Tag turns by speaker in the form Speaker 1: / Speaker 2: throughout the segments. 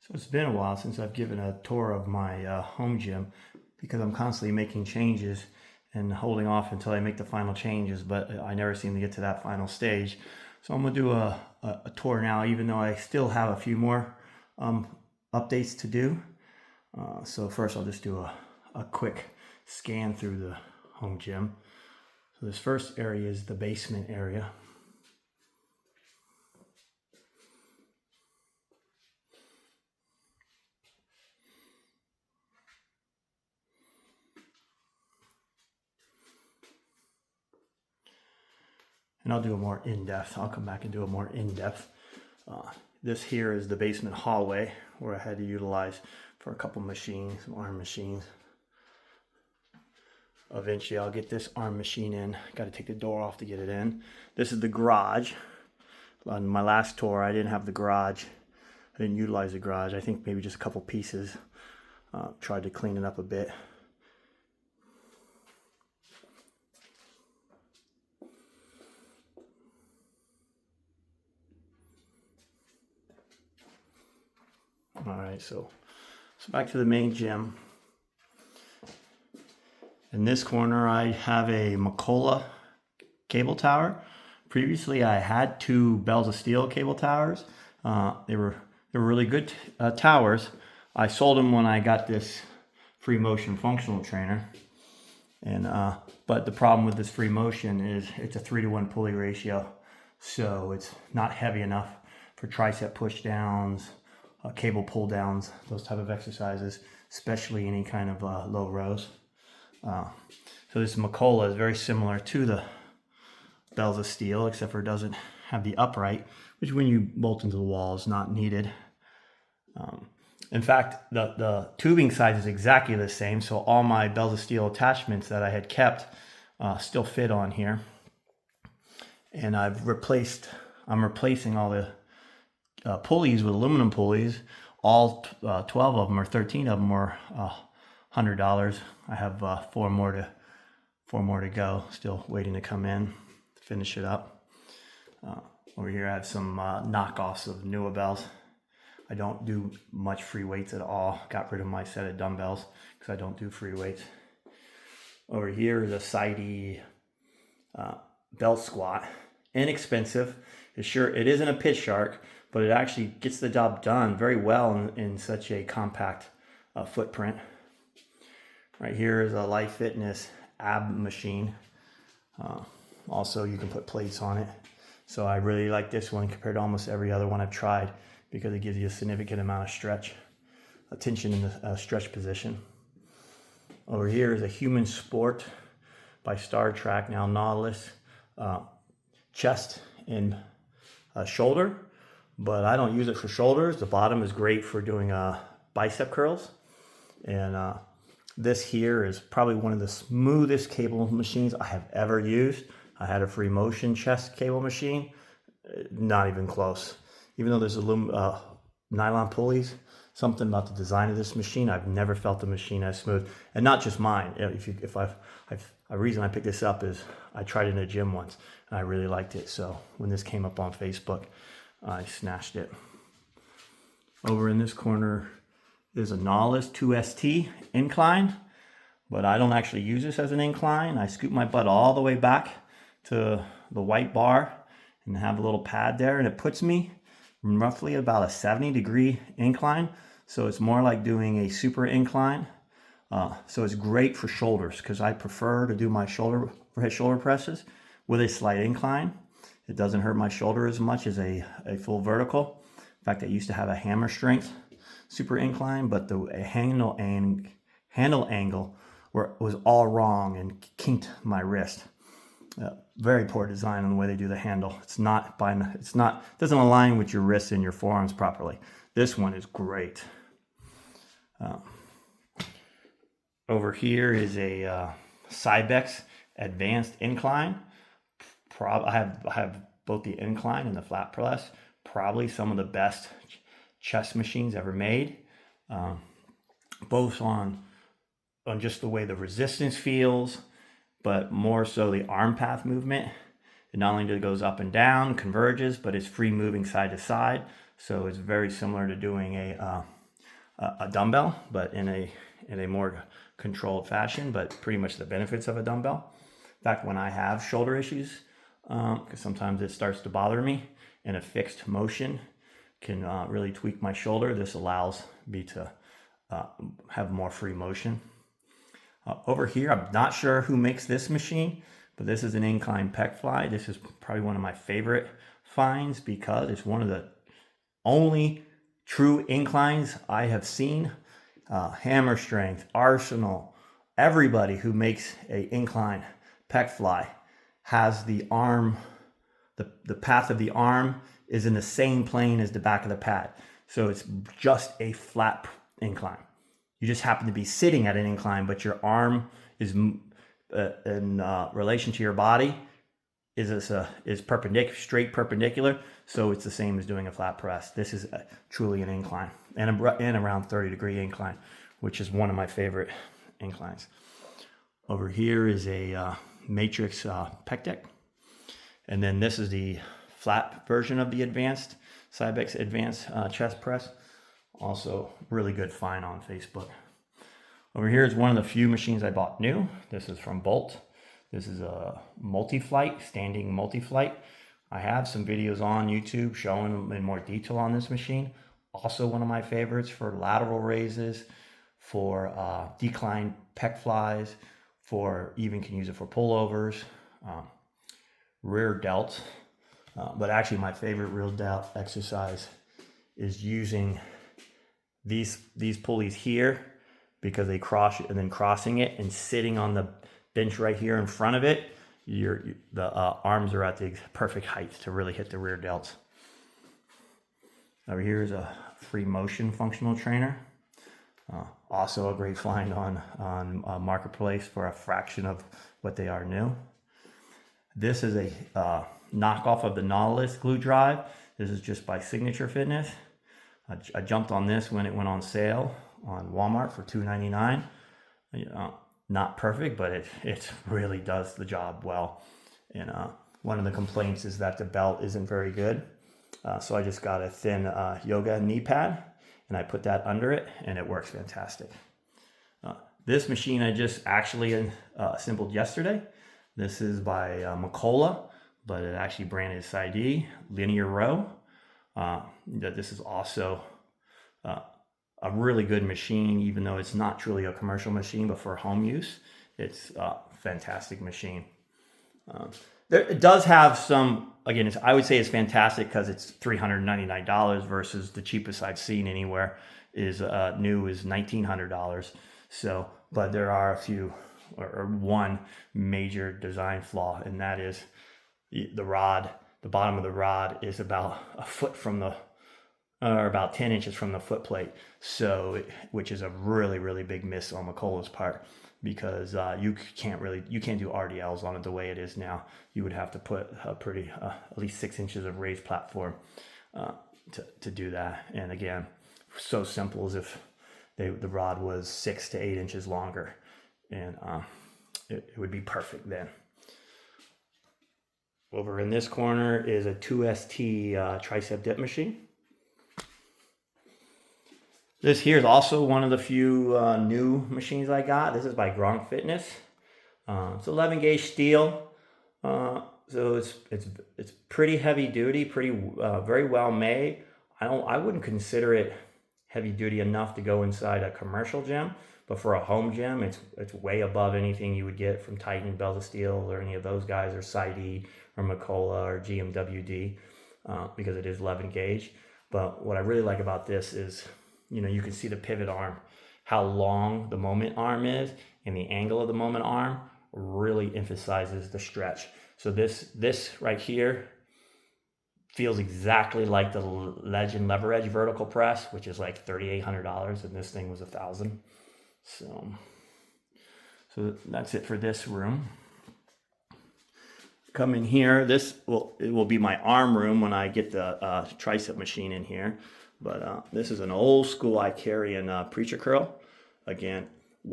Speaker 1: So it's been a while since I've given a tour of my home gym because I'm constantly making changes and holding off until I make the final changes, but I never seem to get to that final stage. So I'm gonna do a tour now, even though I still have a few more updates to do. So first I'll just do a quick scan through the home gym. So this first area is the basement area. And I'll do a more in-depth. I'll come back and do a more in-depth. This here is the basement hallway where I had to utilize for a couple machines, some arm machines. Eventually I'll get this arm machine in. Got to take the door off to get it in. This is the garage. On my last tour I didn't have the garage. I didn't utilize the garage. I think maybe just a couple pieces. Tried to clean it up a bit. Alright, so back to the main gym. In this corner I have a Macola cable tower. Previously I had two Bells of Steel cable towers. They were really good towers. I sold them when I got this free motion functional trainer. And but the problem with this free motion is it's a 3-to-1 pulley ratio. So it's not heavy enough for tricep push downs, cable pull downs, those type of exercises, especially any kind of low rows. So this Macola is very similar to the Bells of Steel, except for it doesn't have the upright, which when you bolt into the wall is not needed. In fact, the tubing size is exactly the same, so all my Bells of Steel attachments that I had kept still fit on here. And I'm replacing all the pulleys with aluminum pulleys. All 12 of them or 13 of them were $100. I have four more to go, still waiting to come in to finish it up. Over here I have some knockoffs of Nua bells. I don't do much free weights at all. Got rid of my set of dumbbells because I don't do free weights. Over here is a Sidey belt squat. Inexpensive. It isn't a pitch shark, but it actually gets the job done very well in such a compact footprint. Right here is a Life Fitness ab machine. Also, you can put plates on it. So I really like this one compared to almost every other one I've tried because it gives you a significant amount of stretch, tension in the stretch position. Over here is a Human Sport by Star Trek, now Nautilus, chest and shoulder, but I don't use it for shoulders. The bottom is great for doing bicep curls. And this here is probably one of the smoothest cable machines I have ever used. I had a free motion chest cable machine, not even close. Even though there's nylon pulleys, something about the design of this machine, I've never felt the machine as smooth. And not just mine. A reason I picked this up is I tried it in a gym once and I really liked it. So when this came up on Facebook, I snatched it. Over in this corner is a Nautilus 2ST incline, but I don't actually use this as an incline. I scoop my butt all the way back to the white bar and have a little pad there, and it puts me roughly about a 70-degree incline. So it's more like doing a super incline. So it's great for shoulders because I prefer to do my shoulder presses with a slight incline. It doesn't hurt my shoulder as much as a full vertical. In fact, I used to have a hammer strength super incline, but the handle angle was all wrong and kinked my wrist. Very poor design on the way they do the handle. It doesn't align with your wrists and your forearms properly. This one is great. Over here is a Cybex Advanced Incline. I have both the incline and the flat press. Probably some of the best chest machines ever made. Both on just the way the resistance feels, but more so the arm path movement. It not only goes up and down, converges, but it's free moving side to side. So it's very similar to doing a a dumbbell, but in a more controlled fashion, but pretty much the benefits of a dumbbell. In fact, when I have shoulder issues, because sometimes it starts to bother me, and a fixed motion can really tweak my shoulder, this allows me to have more free motion. Over here, I'm not sure who makes this machine, but this is an incline pec fly. This is probably one of my favorite finds because it's one of the only true inclines I have seen. Hammer Strength, Arsenal, everybody who makes a incline pec fly has the arm, the path of the arm is in the same plane as the back of the pad. So it's just a flat incline. You just happen to be sitting at an incline, but your arm is in relation to your body is perpendicular, straight perpendicular. So it's the same as doing a flat press. This is truly an incline and around 30-degree incline, which is one of my favorite inclines. Over here is a matrix pec deck. And then this is the flat version of the advanced Cybex advanced chest press. Also really good find on Facebook. Over here is one of the few machines I bought new. This is from Bolt. This is a multi-flight, standing multi-flight. I have some videos on YouTube showing in more detail on this machine. Also one of my favorites for lateral raises, for decline pec flies, for even can use it for pullovers, rear delts. But actually my favorite rear delt exercise is using these pulleys here because they cross and then crossing it and sitting on the bench right here in front of it. The arms are at the perfect height to really hit the rear delts. Over here is a free motion functional trainer. Also a great find on Marketplace for a fraction of what they are new. This is a knockoff of the Nautilus glue drive. This is just by Signature Fitness. I jumped on this when it went on sale on Walmart for $2.99. Not perfect, but it really does the job well. And one of the complaints is that the belt isn't very good. So I just got a thin yoga knee pad and I put that under it and it works fantastic. This machine I just actually assembled yesterday. This is by Macola, but it actually branded Side Linear Row. This is also a really good machine, even though it's not truly a commercial machine, but for home use, it's a fantastic machine. It does have some, again, I would say it's fantastic because it's $399 versus the cheapest I've seen anywhere is new is $1,900. So, but there are a few, or one major design flaw, and that is the rod. The bottom of the rod is about a foot from the, or about 10 inches from the foot plate. So, which is a really, really big miss on Macola's part, because you can't do RDLs on it the way it is now. You would have to put a pretty, at least 6 inches of raised platform to do that. And again, so simple as if the rod was 6 to 8 inches longer, and it would be perfect then. Over in this corner is a 2ST tricep dip machine. This here is also one of the few new machines I got. This is by Gronk Fitness. It's 11 gauge steel, so it's pretty heavy duty, very well made. I wouldn't consider it heavy duty enough to go inside a commercial gym, but for a home gym, it's way above anything you would get from Titan, Bells of Steel, or any of those guys, or Side or Macola or GMWD, because it is 11 gauge. But what I really like about this is, you can see the pivot arm, how long the moment arm is, and the angle of the moment arm really emphasizes the stretch. So this right here feels exactly like the Legend Lever Edge vertical press, which is like $3,800, and this thing was $1,000. So that's it for this room. Come in here. It will be my arm room when I get the tricep machine in here. But this is an old school Icarian preacher curl. Again,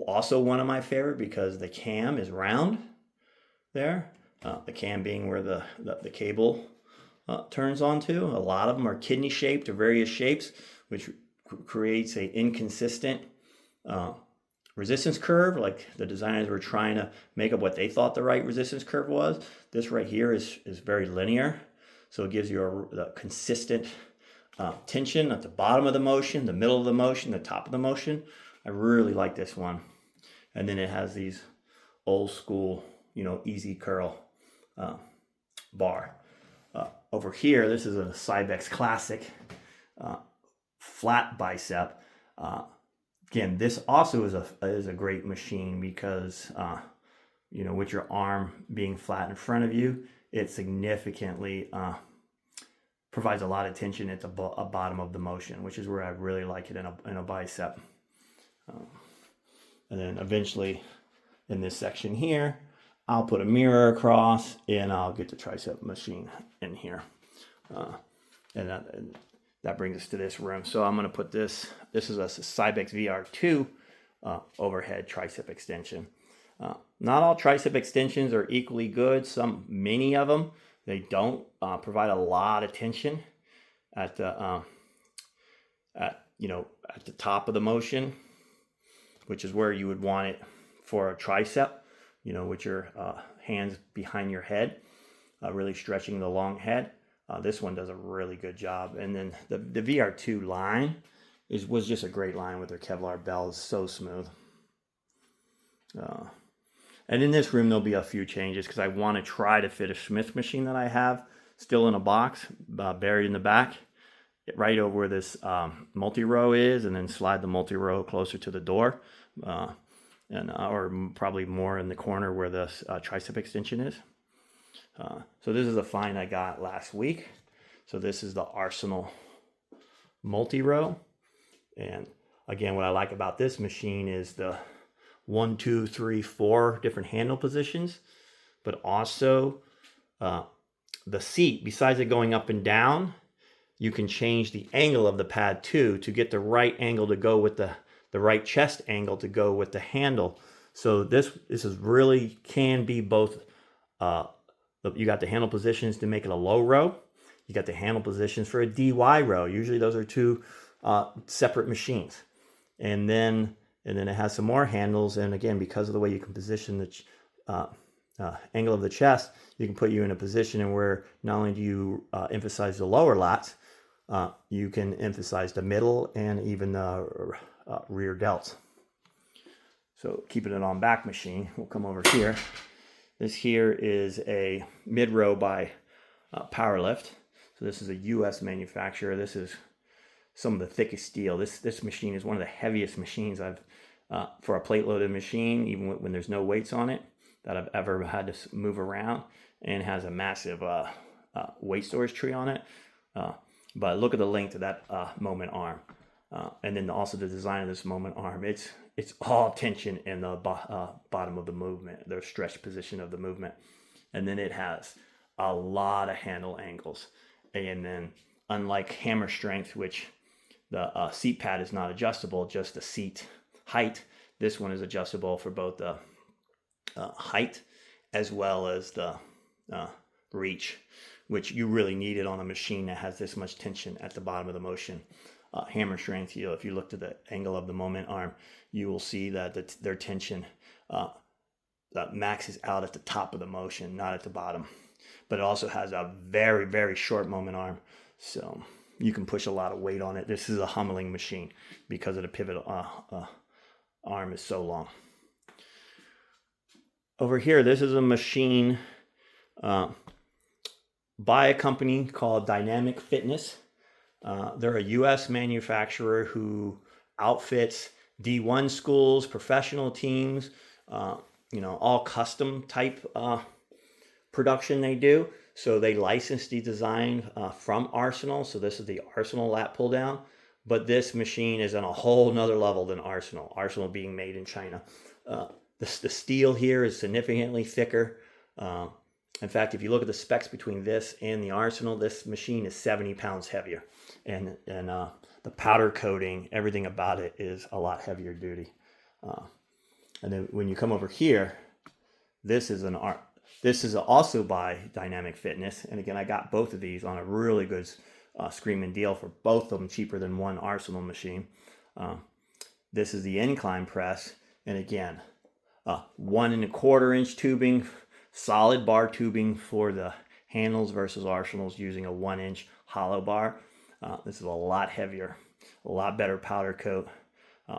Speaker 1: also one of my favorite because the cam is round there. The cam being where the cable turns onto. A lot of them are kidney shaped or various shapes, which creates a inconsistent resistance curve. Like the designers were trying to make up what they thought the right resistance curve was. This right here is very linear. So it gives you a consistent tension at the bottom of the motion, the middle of the motion, the top of the motion. I really like this one. And then it has these old school, easy curl bar. Over here, this is a Cybex Classic flat bicep. Again, this also is a great machine because with your arm being flat in front of you, it significantly provides a lot of tension at the bottom of the motion, which is where I really like it in a bicep. And then eventually in this section here, I'll put a mirror across and I'll get the tricep machine in here. And that brings us to this room. So I'm going to put this is a Cybex VR2 overhead tricep extension. Not all tricep extensions are equally good. Many of them, they don't provide a lot of tension at the top of the motion, which is where you would want it for a tricep, with your hands behind your head, really stretching the long head. This one does a really good job. And then the VR2 line was just a great line with their Kevlar bell. It's so smooth. And in this room, there'll be a few changes because I want to try to fit a Smith machine that I have still in a box buried in the back, right over where this multi-row is, and then slide the multi-row closer to the door, or probably more in the corner where the tricep extension is. So this is a find I got last week. So this is the Arsenal multi-row. And again, what I like about this machine is the 1, 2, 3, 4 different handle positions, but also the seat, besides it going up and down, you can change the angle of the pad too to get the right angle to go with the right chest angle to go with the handle. So this is really can be both. You got the handle positions to make it a low row. You got the handle positions for a DY row. Usually those are two separate machines. And then it has some more handles. And again, because of the way you can position the angle of the chest, you can put you in a position where not only do you emphasize the lower lats, you can emphasize the middle and even the rear delts. So keeping it on back machine, we'll come over here. This here is a mid-row by Powerlift. So this is a U.S. manufacturer. This is some of the thickest steel. This machine is one of the heaviest machines I've for a plate-loaded machine, even when there's no weights on it, that I've ever had to move around, and has a massive weight storage tree on it. But look at the length of that moment arm, and then also the design of this moment arm. It's all tension in the bottom of the movement, the stretch position of the movement. And then it has a lot of handle angles. And then unlike hammer strength, which the seat pad is not adjustable, just the seat height, this one is adjustable for both the height as well as the reach, which you really need it on a machine that has this much tension at the bottom of the motion. Hammer strength, if you look to the angle of the moment arm, you will see that their tension that maxes out at the top of the motion, not at the bottom. But it also has a very, very short moment arm, so you can push a lot of weight on it. This is a Hummeling machine because of the pivot arm is so long. Over here, this is a machine by a company called Dynamic Fitness. They're a U.S. manufacturer who outfits D1 schools, professional teams, all custom type production they do. So they license the design from Arsenal. So this is the Arsenal lat pull down. But this machine is on a whole nother level than Arsenal. Arsenal being made in China. The steel here is significantly thicker. In fact, if you look at the specs between this and the Arsenal, this machine is 70 pounds heavier. And the powder coating, everything about it is a lot heavier duty. And then when you come over here, this is also by Dynamic Fitness. And again, I got both of these on a really good screaming deal for both of them, cheaper than one Arsenal machine. This is the incline press, and again, 1¼ inch tubing, solid bar tubing for the handles versus Arsenal's using a 1-inch hollow bar. This is a lot heavier, a lot better powder coat.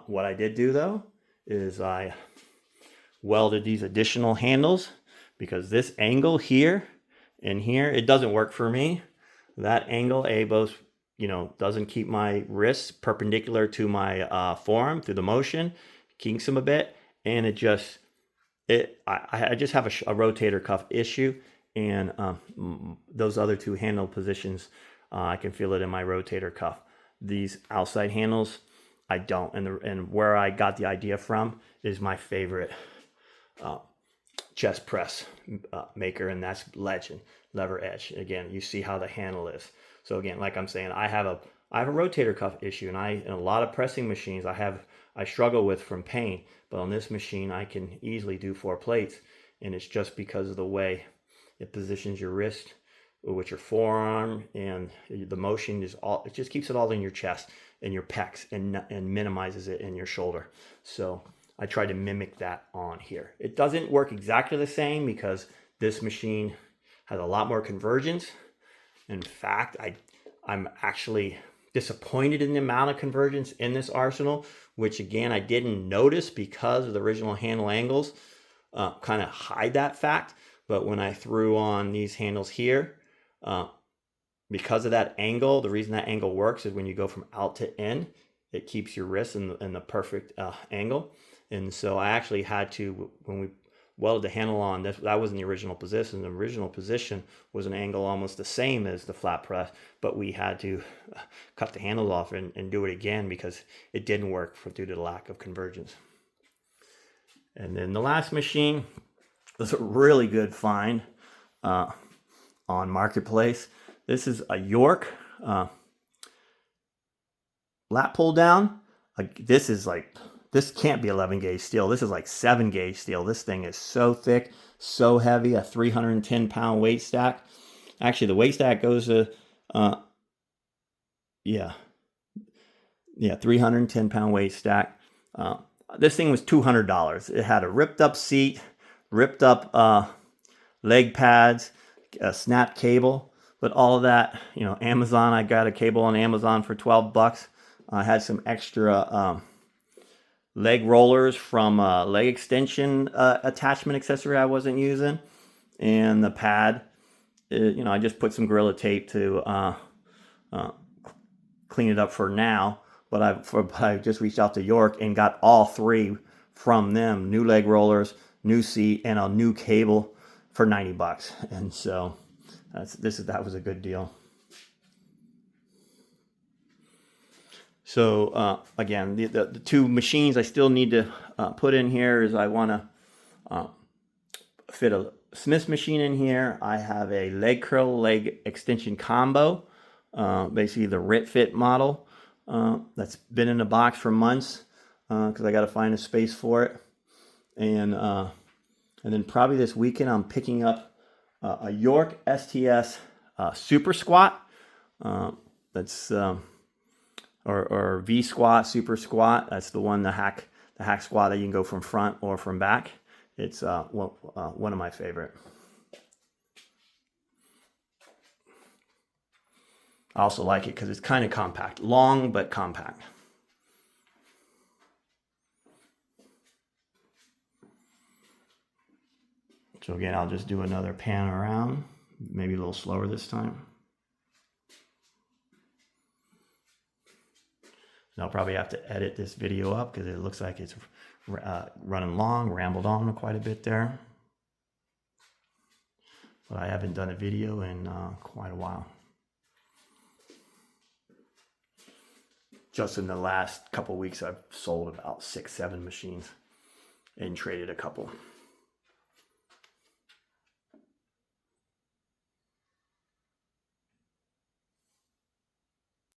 Speaker 1: What I did do though is I welded these additional handles, because this angle here and here, it doesn't work for me. That angle, both, doesn't keep my wrists perpendicular to my forearm through the motion, kinks them a bit, and I just have a rotator cuff issue, and those other two handle positions, I can feel it in my rotator cuff. These outside handles, I don't, and where I got the idea from is my favorite chest press maker, and that's Legend Lever Edge. Again, you see how the handle is. So again, like I'm saying, I have a rotator cuff issue, and in a lot of pressing machines I struggle with from pain, but on this machine I can easily do 4 plates, and it's just because of the way it positions your wrist with your forearm, and the motion it just keeps it all in your chest and your pecs, and minimizes it in your shoulder. So I tried to mimic that on here. It doesn't work exactly the same because this machine has a lot more convergence. In fact, I'm actually disappointed in the amount of convergence in this Arsenal, which again, I didn't notice because of the original handle angles kind of hide that fact. But when I threw on these handles here, because of that angle, the reason that angle works is when you go from out to in, it keeps your wrist in the perfect angle. And so I actually had to, when we welded the handle on, that was in the original position. The original position was an angle almost the same as the flat press, but we had to cut the handles off and do it again because it didn't work due to the lack of convergence. And then the last machine was a really good find on Marketplace. This is a York lat pull down. This can't be 11 gauge steel. This is like 7 gauge steel. This thing is so thick, so heavy, a 310 pound weight stack. Actually, the weight stack goes to, 310 pound weight stack. This thing was $200. It had a ripped up seat, ripped up leg pads, a snap cable, but all of that, Amazon, I got a cable on Amazon for $12. I had some extra leg rollers from a leg extension attachment accessory I wasn't using, and the pad, I just put some Gorilla Tape to clean it up for now. But I just reached out to York and got all 3 from them: new leg rollers, new seat, and a new cable for $90. And so that was a good deal. So again, the 2 machines I still need to put in here is I want to fit a Smith machine in here. I have a leg curl, leg extension combo, basically the Rit Fit model, that's been in the box for months because I got to find a space for it. And then probably this weekend I'm picking up a York STS Super Squat. That's or V squat, super squat. That's the one, the hack squat that you can go from front or from back. It's one of my favorite. I also like it because it's kind of compact, long but compact. So again, I'll just do another pan around, maybe a little slower this time. And I'll probably have to edit this video up because it looks like it's running long, rambled on quite a bit there. But I haven't done a video in quite a while. Just in the last couple of weeks, I've sold about 6-7 machines and traded a couple.